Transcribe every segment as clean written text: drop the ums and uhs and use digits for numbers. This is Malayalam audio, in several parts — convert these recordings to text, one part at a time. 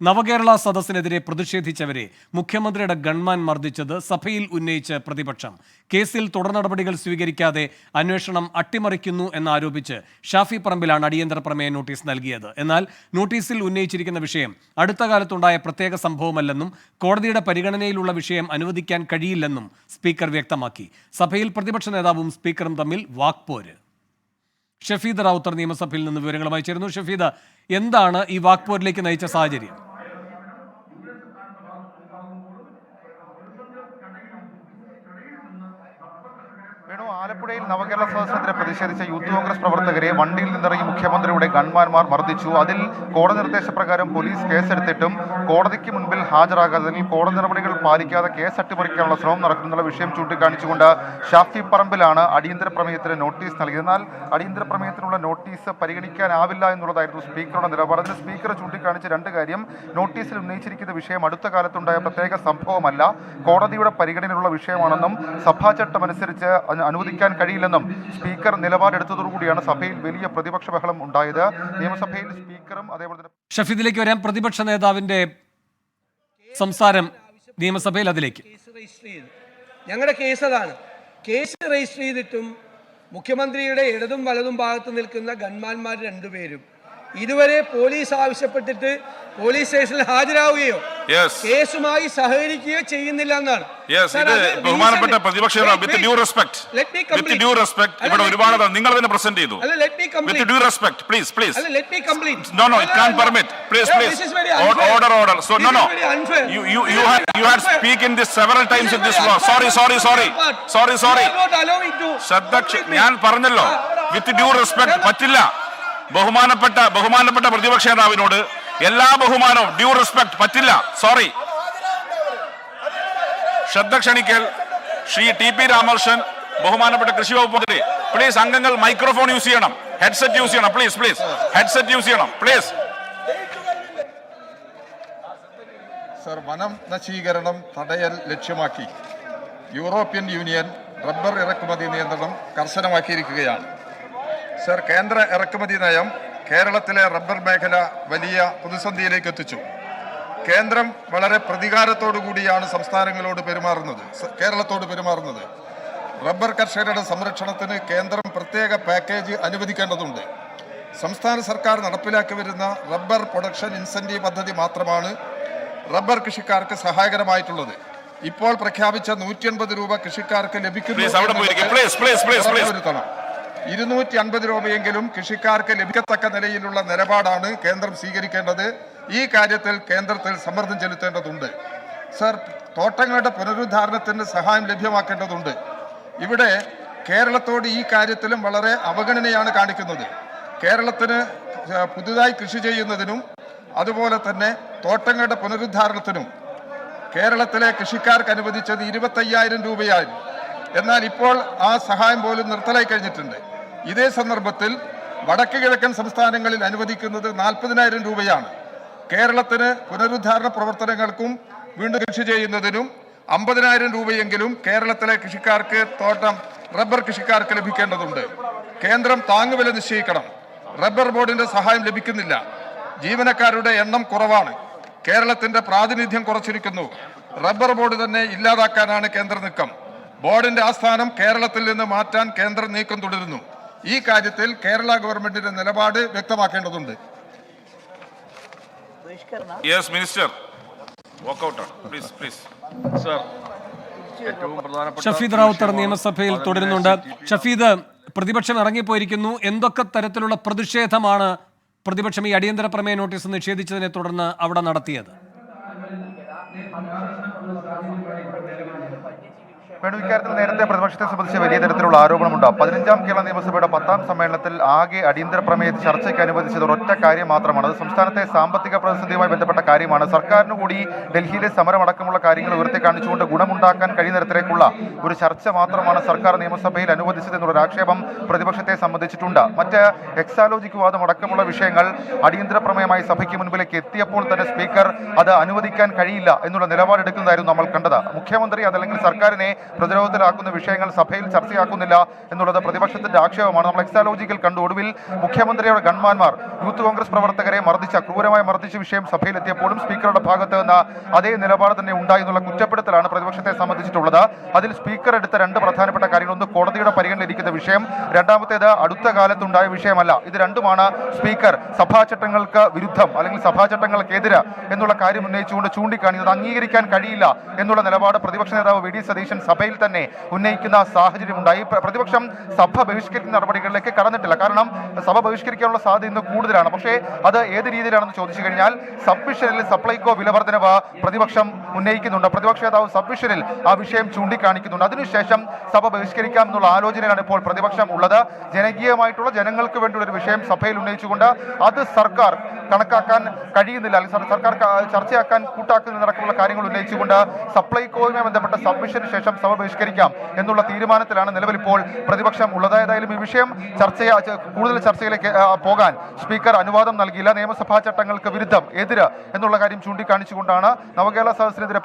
നവകേരള സദസ്സിനെതിരെ പ്രതിഷേധിച്ചവരെ മുഖ്യമന്ത്രിയുടെ ഗൺമാൻ മർദ്ദിച്ചത് സഭയിൽ ഉന്നയിച്ച് പ്രതിപക്ഷം. കേസിൽ തുടർ നടപടികൾ സ്വീകരിക്കാതെ അന്വേഷണം അട്ടിമറിക്കുന്നു എന്നാരോപിച്ച് ഷാഫി പറമ്പിലാണ് അടിയന്തര പ്രമേയ നോട്ടീസ് നൽകിയത്. എന്നാൽ നോട്ടീസിൽ ഉന്നയിച്ചിരിക്കുന്ന വിഷയം അടുത്ത കാലത്തുണ്ടായ പ്രത്യേക സംഭവമല്ലെന്നും കോടതിയുടെ പരിഗണനയിലുള്ള വിഷയം അനുവദിക്കാൻ കഴിയില്ലെന്നും സ്പീക്കർ വ്യക്തമാക്കി. സഭയിൽ പ്രതിപക്ഷ നേതാവും സ്പീക്കറും തമ്മിൽ വാക്പോര്. ഷഫീദ് റാവുത്തർ നിയമസഭയിൽ നിന്ന് വിവരങ്ങളുമായി ചേരുന്നു. ഷഫീദ്, എന്താണ് ഈ വാക്പോരിലേക്ക് നയിച്ച സാഹചര്യം? ആലപ്പുഴയിൽ നവകേരള സദസ്സിനെതിരെ പ്രതിഷേധിച്ച യൂത്ത് കോൺഗ്രസ് പ്രവർത്തകരെ വണ്ടിയിൽ നിന്നിറങ്ങി മുഖ്യമന്ത്രിയുടെ ഗൺമാൻമാർ മർദ്ദിച്ചു. അതിൽ കോടതി നിർദ്ദേശപ്രകാരം പോലീസ് കേസെടുത്തിട്ടും കോടതിക്ക് മുൻപിൽ ഹാജരാകാതെ കോടതി നടപടികൾ പാലിക്കാതെ കേസ് അട്ടിമറിക്കാനുള്ള ശ്രമം നടക്കുന്നുള്ള വിഷയം ചൂണ്ടിക്കാണിച്ചുകൊണ്ട് ഷാഫി പറമ്പിലാണ് അടിയന്തര പ്രമേയത്തിന് നോട്ടീസ് നൽകിയത്. എന്നാൽ അടിയന്തര പ്രമേയത്തിനുള്ള നോട്ടീസ് പരിഗണിക്കാനാവില്ല എന്നുള്ളതായിരുന്നു സ്പീക്കറുടെ നിലപാട്. അതിന് സ്പീക്കർ ചൂണ്ടിക്കാണിച്ച രണ്ട് കാര്യം: നോട്ടീസിൽ ഉന്നയിച്ചിരിക്കുന്ന വിഷയം അടുത്ത കാലത്തുണ്ടായ പ്രത്യേക സംഭവമല്ല, കോടതിയുടെ പരിഗണനയിലുള്ള വിഷയമാണെന്നും സഭാചട്ടമനുസരിച്ച് അനുവദിക്കാൻ കഴിയില്ലെന്നും സ്പീക്കർ നിലപാടെടുത്തതോടുകൂടിയാണ് സഭയിൽ വലിയ പ്രതിപക്ഷ ബഹളം ഉണ്ടായത്. നിയമസഭയിൽ സ്പീക്കറും അതേപോലെ തന്നെ ഷഫീദിലേക്ക് വരാം. പ്രതിപക്ഷ നേതാവിന്റെ സംസാരം നിയമസഭയിൽ, അതിലേക്ക്. ഞങ്ങളുടെ കേസ് അതാണ്. കേസ് രജിസ്റ്റർ ചെയ്തിട്ടും മുഖ്യമന്ത്രിയുടെ ഇടതും വലതും ഭാഗത്ത് നിൽക്കുന്ന ഗൺമാന്മാർ രണ്ടുപേരും ഇതുവരെ പോലീസ് ആവശ്യപ്പെട്ടിട്ട് പോലീസ് സ്റ്റേഷനിൽ ഹാജരാവുകയോ കേസുമായി സഹകരിക്കുകയോ ചെയ്യുന്നില്ല എന്നാണ്. ബഹുമാനപ്പെട്ട പ്രതിപക്ഷ വിത്ത് ഡ്യൂ റെസ്പെക്ട് ഇവിടെ ഒരുപാട് നിങ്ങൾ തന്നെ പ്രസന്റ് ചെയ്തു. With due respect please know it can permit please order so no you had speak in this several times in this law. sorry ഞാൻ പറഞ്ഞല്ലോ വിത്ത് ഡ്യൂ റെസ്പെക്ട് പറ്റില്ല. ബഹുമാനപ്പെട്ട പ്രതിപക്ഷ നേതാവിനോട് എല്ലാ ബഹുമാനവും ഡ്യൂ റെസ്പെക്ട് പറ്റില്ല. സോറി. ശ്രദ്ധ ക്ഷണിക്കൽ ശ്രീ TP രാമകൃഷ്ണൻ, ബഹുമാനപ്പെട്ട കൃഷി വകുപ്പ് മന്ത്രി. പ്ലീസ് അംഗങ്ങൾ മൈക്രോഫോൺ യൂസ് ചെയ്യണം, ഹെഡ്സെറ്റ് യൂസ് ചെയ്യണം. പ്ലീസ് ഹെഡ്സെറ്റ് യൂസ് ചെയ്യണം പ്ലീസ്. സർ, വനം നശീകരണം തടയൽ ലക്ഷ്യമാക്കി യൂറോപ്യൻ യൂണിയൻ റബ്ബർ ഇറക്കുമതി നിയന്ത്രണം കർശനമാക്കിയിരിക്കുകയാണ്. സർ, കേന്ദ്ര ഇറക്കുമതി നയം കേരളത്തിലെ റബ്ബർ മേഖല വലിയ പ്രതിസന്ധിയിലേക്ക് എത്തിച്ചു. കേന്ദ്രം വളരെ പ്രതികാരത്തോടു കൂടിയാണ് കേരളത്തോട് പെരുമാറുന്നത്. റബ്ബർ കർഷകരുടെ സംരക്ഷണത്തിന് കേന്ദ്രം പ്രത്യേക പാക്കേജ് അനുവദിക്കേണ്ടതുണ്ട്. സംസ്ഥാന സർക്കാർ നടപ്പിലാക്കി വരുന്ന റബ്ബർ പ്രൊഡക്ഷൻ ഇൻസെന്റീവ് പദ്ധതി മാത്രമാണ് റബ്ബർ കൃഷിക്കാർക്ക് സഹായകരമായിട്ടുള്ളത്. ഇപ്പോൾ പ്രഖ്യാപിച്ച 150 രൂപ കൃഷിക്കാർക്ക് ലഭിക്കുന്നു. 250 രൂപയെങ്കിലും കൃഷിക്കാർക്ക് ലഭിക്കത്തക്ക നിലയിലുള്ള നിലപാടാണ് കേന്ദ്രം സ്വീകരിക്കേണ്ടത്. ഈ കാര്യത്തിൽ കേന്ദ്രത്തിൽ സമ്മർദ്ദം ചെലുത്തേണ്ടതുണ്ട്. സർ, തോട്ടങ്ങളുടെ പുനരുദ്ധാരണത്തിന് സഹായം ലഭ്യമാക്കേണ്ടതുണ്ട്. ഇവിടെ കേരളത്തോട് ഈ കാര്യത്തിലും വളരെ അവഗണനയാണ് കാണിക്കുന്നത്. കേരളത്തിന് പുതുതായി കൃഷി ചെയ്യുന്നതിനും അതുപോലെ തന്നെ തോട്ടങ്ങളുടെ പുനരുദ്ധാരണത്തിനും കേരളത്തിലെ കൃഷിക്കാർക്ക് അനുവദിച്ചത് 25,000 രൂപയായിരുന്നു. എന്നാൽ ഇപ്പോൾ ആ സഹായം പോലും നിർത്തലായി കഴിഞ്ഞിട്ടുണ്ട്. ഇതേ സന്ദർഭത്തിൽ വടക്ക് കിഴക്കൻ സംസ്ഥാനങ്ങളിൽ അനുവദിക്കുന്നത് 40,000 രൂപയാണ്. കേരളത്തിന് പുനരുദ്ധാരണ പ്രവർത്തനങ്ങൾക്കും വീണ്ടും കൃഷി ചെയ്യുന്നതിനും 50,000 രൂപയെങ്കിലും കേരളത്തിലെ കൃഷിക്കാർക്ക് റബ്ബർ കൃഷിക്കാർക്ക് ലഭിക്കേണ്ടതുണ്ട്. കേന്ദ്രം താങ്ങുവില നിശ്ചയിക്കണം. റബ്ബർ ബോർഡിന്റെ സഹായം ലഭിക്കുന്നില്ല. ജീവനക്കാരുടെ എണ്ണം കുറവാണ്. കേരളത്തിന്റെ പ്രാതിനിധ്യം കുറച്ചിരിക്കുന്നു. റബ്ബർ ബോർഡ് തന്നെ ഇല്ലാതാക്കാനാണ് കേന്ദ്ര നീക്കം. ബോർഡിന്റെ ആസ്ഥാനം കേരളത്തിൽ നിന്ന് മാറ്റാൻ കേന്ദ്രം നീക്കം തുടരുന്നു. ഈ കാര്യത്തിൽ കേരള ഗവൺമെന്റിന്റെ നിലപാട് വ്യക്തമാക്കേണ്ടതുണ്ട്. ഷഫീദ് റാവുത്തർ നിയമസഭയിൽ തുടരുന്നുണ്ട്. ഷഫീദ്, പ്രതിപക്ഷം ഇറങ്ങിപ്പോയിരിക്കുന്നു. എന്തൊക്കെ തരത്തിലുള്ള പ്രതിഷേധമാണ് പ്രതിപക്ഷം ഈ അടിയന്തര പ്രമേയ നോട്ടീസ് നിഷേധിച്ചതിനെ തുടർന്ന് അവിടെ നടത്തിയത്? ഇക്കാര്യത്തിൽ നേരത്തെ പ്രതിപക്ഷത്തെ സംബന്ധിച്ച് വലിയ തരത്തിലുള്ള ആരോപണമുണ്ട്. 15ാം കേരള നിയമസഭയുടെ 10ാം സമ്മേളനത്തിൽ ആകെ അടിയന്തര പ്രമേയ ചർച്ചയ്ക്ക് അനുവദിച്ചത് ഒരൊറ്റ കാര്യം മാത്രമാണ്. അത് സംസ്ഥാനത്തെ സാമ്പത്തിക പ്രതിസന്ധിയുമായി ബന്ധപ്പെട്ട കാര്യമാണ്. സർക്കാരിന് കൂടി ഡൽഹിയിലെ സമരമടക്കമുള്ള കാര്യങ്ങൾ ഉയർത്തി കാണിച്ചുകൊണ്ട് ഗുണമുണ്ടാക്കാൻ കഴിയുന്ന തരത്തിലേക്കുള്ള ഒരു ചർച്ച മാത്രമാണ് സർക്കാർ നിയമസഭയിൽ അനുവദിച്ചതെന്നുള്ള ആക്ഷേപം പ്രതിപക്ഷത്തെ സംബന്ധിച്ചിട്ടുണ്ട്. മറ്റ് എക്സാലോജിക് വാദം അടക്കമുള്ള വിഷയങ്ങൾ അടിയന്തര പ്രമേയമായി സഭയ്ക്ക് മുൻപിലേക്ക് എത്തിയപ്പോൾ തന്നെ സ്പീക്കർ അത് അനുവദിക്കാൻ കഴിയില്ല എന്നുള്ള നിലപാടെടുക്കുന്നതായിരുന്നു നമ്മൾ കണ്ടത്. മുഖ്യമന്ത്രി അതല്ലെങ്കിൽ സർക്കാരിനെ പ്രതിരോധത്തിലാക്കുന്ന വിഷയങ്ങൾ സഭയിൽ ചർച്ചയാക്കുന്നില്ല എന്നുള്ളത് പ്രതിപക്ഷത്തിന്റെ ആക്ഷേപമാണ്. നമ്മൾ എക്സാലോജിക്കൽ കണ്ടു. ഒടുവിൽ മുഖ്യമന്ത്രിയുടെ ഗൺമാൻമാർ യൂത്ത് കോൺഗ്രസ് പ്രവർത്തകരെ ക്രൂരമായി മർദ്ദിച്ച വിഷയം സഭയിലെത്തിയപ്പോഴും സ്പീക്കറുടെ ഭാഗത്ത് നിന്ന് അതേ നിലപാട് തന്നെ ഉണ്ടായി എന്നുള്ള കുറ്റപ്പെടുത്തലാണ് പ്രതിപക്ഷത്തെ സംബന്ധിച്ചിട്ടുള്ളത്. അതിൽ സ്പീക്കർ എടുത്ത രണ്ട് പ്രധാനപ്പെട്ട കാര്യങ്ങൾ: ഒന്ന്, കോടതിയുടെ പരിഗണനയിലിരിക്കുന്ന വിഷയം; രണ്ടാമത്തേത്, അടുത്ത കാലത്തുണ്ടായ വിഷയമല്ല. ഇത് രണ്ടുമാണ് സ്പീക്കർ സഭാചട്ടങ്ങൾക്ക് വിരുദ്ധം അല്ലെങ്കിൽ സഭാചട്ടങ്ങൾക്കെതിരെ എന്നുള്ള കാര്യം ഉന്നയിച്ചുകൊണ്ട് ചൂണ്ടിക്കാണിക്കുന്നത്. അംഗീകരിക്കാൻ കഴിയില്ല എന്നുള്ള നിലപാട് പ്രതിപക്ഷ നേതാവ് വി ഡി സതീശൻ സഭയിൽ തന്നെ ഉന്നയിക്കുന്ന സാഹചര്യമുണ്ടായി. പ്രതിപക്ഷം സഭ ബഹിഷ്കരിക്കുന്ന നടപടികളിലേക്ക് കടന്നിട്ടില്ല. കാരണം സഭ ബഹിഷ്കരിക്കാനുള്ള സാധ്യത ഇന്ന് കൂടുതലാണ്. പക്ഷേ അത് ഏത് രീതിയിലാണെന്ന് ചോദിച്ചു കഴിഞ്ഞാൽ സബ്മിഷനിൽ സപ്ലൈകോ വിലവർദ്ധനവ് പ്രതിപക്ഷം ഉന്നയിക്കുന്നുണ്ട്. പ്രതിപക്ഷ നേതാവ് സബ്മിഷനിൽ ആ വിഷയം ചൂണ്ടിക്കാണിക്കുന്നുണ്ട്. അതിനുശേഷം സഭ ബഹിഷ്കരിക്കാം എന്നുള്ള ആലോചനയാണ് ഇപ്പോൾ പ്രതിപക്ഷം ഉള്ളത്. ജനകീയമായിട്ടുള്ള ജനങ്ങൾക്ക് വേണ്ടിയുള്ള ഒരു വിഷയം സഭയിൽ ഉന്നയിച്ചുകൊണ്ട് അത് സർക്കാർ കണക്കാക്കാൻ കഴിയുന്നില്ല, അല്ലെങ്കിൽ സർക്കാർ ചർച്ചയാക്കാൻ കൂട്ടാക്കുന്നതടക്കമുള്ള കാര്യങ്ങൾ ഉന്നയിച്ചുകൊണ്ട് സപ്ലൈകോയുമായി ബന്ധപ്പെട്ട സബ്മിഷന് ശേഷം സഭ ബഹിഷ്കരിക്കാം എന്നുള്ള തീരുമാനത്തിലാണ് നിലവിൽ ഇപ്പോൾ പ്രതിപക്ഷം ഉള്ളത്. ഏതായാലും ഈ വിഷയം കൂടുതൽ ചർച്ചയിലേക്ക് പോകാൻ സ്പീക്കർ അനുവാദം നൽകിയില്ല. നിയമസഭാ ചട്ടങ്ങൾക്ക് വിരുദ്ധം, എതിര് എന്നുള്ള കാര്യം ചൂണ്ടിക്കാണിച്ചുകൊണ്ടാണ് നവകേരള സദസ്സിനെതിരെ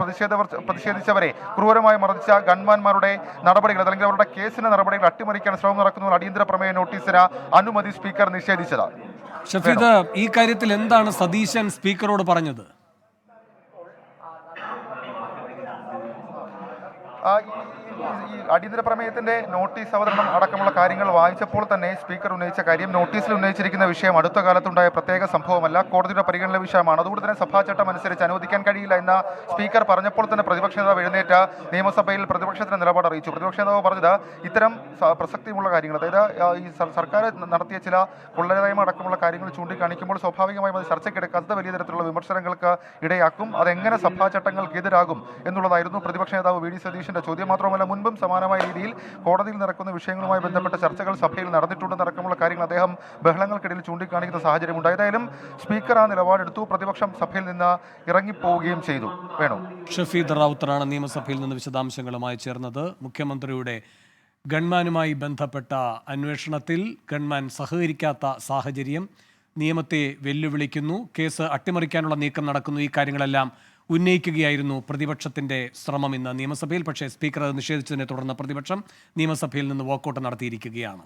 പ്രതിഷേധിച്ചവരെ ക്രൂരമായി മർദ്ദിച്ച ഗൺമാൻമാരുടെ നടപടികൾ അല്ലെങ്കിൽ അവരുടെ കേസിന്റെ നടപടികൾ അട്ടിമറിക്കാൻ ശ്രമം നടക്കുന്ന അടിയന്തര പ്രമേയ നോട്ടീസിന് അനുമതി സ്പീക്കർ നിഷേധിച്ചത്. ഷഫീദ്, ഈ കാര്യത്തിൽ എന്താണ് സതീശൻ സ്പീക്കറോട് പറഞ്ഞത്? ഈ അടിയന്തര പ്രമേയത്തിന്റെ നോട്ടീസ് അവതരണം അടക്കമുള്ള കാര്യങ്ങൾ വായിച്ചപ്പോൾ തന്നെ സ്പീക്കർ ഉന്നയിച്ച കാര്യം, നോട്ടീസിൽ ഉന്നയിച്ചിരിക്കുന്ന വിഷയം അടുത്ത കാലത്തുണ്ടായ പ്രത്യേക സംഭവമല്ല, കോടതിയുടെ പരിഗണന വിഷയമാണ്. അതുകൊണ്ട് തന്നെ സഭാചട്ടം അനുസരിച്ച് അനുവദിക്കാൻ കഴിയില്ല എന്ന സ്പീക്കർ പറഞ്ഞപ്പോൾ തന്നെ പ്രതിപക്ഷ നേതാവ് എഴുന്നേറ്റ് നിയമസഭയിൽ പ്രതിപക്ഷത്തിന്റെ നിലപാട് അറിയിച്ചു. പ്രതിപക്ഷ നേതാവ് പറഞ്ഞത് ഇത്തരം പ്രസക്തിയുള്ള കാര്യങ്ങൾ, അതായത് ഈ സർക്കാർ നടത്തിയ ചില കൊള്ളരുതായ്മ അടക്കമുള്ള കാര്യങ്ങൾ ചൂണ്ടിക്കാണിക്കുമ്പോൾ സ്വാഭാവികമായും അത് ചർച്ചയ്ക്കെടുക്കാത്തത് വലിയ തരത്തിലുള്ള വിമർശനങ്ങൾക്ക് ഇടയാക്കും. അതെങ്ങനെ സഭാചട്ടങ്ങൾക്കെതിരാകും എന്നുള്ളതായിരുന്നു പ്രതിപക്ഷ നേതാവ് വി ഡി സതീശന്റെ ചോദ്യം. മാത്രമല്ല, മുൻപും സമാനമായ രീതിയിൽ കോടതിയിൽ നടക്കുന്ന വിഷയങ്ങളുമായി ബന്ധപ്പെട്ട ചർച്ചകൾ സഭയിൽ നടന്നിട്ടുണ്ടെന്നടക്കമുള്ള കാര്യങ്ങൾ അദ്ദേഹം ബഹളങ്ങൾക്കിടയിൽ ചൂണ്ടിക്കാണിക്കുന്ന സാഹചര്യമുണ്ട്. ഏതായാലും സ്പീക്കർ ആ നിലപാടെടുത്തു. പ്രതിപക്ഷം സഭയിൽ നിന്ന് ഇറങ്ങിപ്പോവുകയും ചെയ്തു. വേണു. ഷഫീദ് റാവുത്തറാണ് നിയമസഭയിൽ നിന്ന് വിശദാംശങ്ങളുമായി ചേർന്നത്. മുഖ്യമന്ത്രിയുടെ ഗൺമാനുമായി ബന്ധപ്പെട്ട അന്വേഷണത്തിൽ ഗൺമാൻ സഹകരിക്കാത്ത സാഹചര്യം, നിയമത്തെ വെല്ലുവിളിക്കുന്നു, കേസ് അട്ടിമറിക്കാനുള്ള നീക്കം നടക്കുന്നു, ഈ കാര്യങ്ങളെല്ലാം ഉന്നയിക്കുകയായിരുന്നു പ്രതിപക്ഷത്തിന്റെ ശ്രമം ഇന്ന് നിയമസഭയിൽ. പക്ഷേ സ്പീക്കർ അത് നിഷേധിച്ചതിനെ തുടർന്ന് പ്രതിപക്ഷം നിയമസഭയിൽ നിന്ന് വാക്കൗട്ട് നടത്തിയിരിക്കുകയാണ്.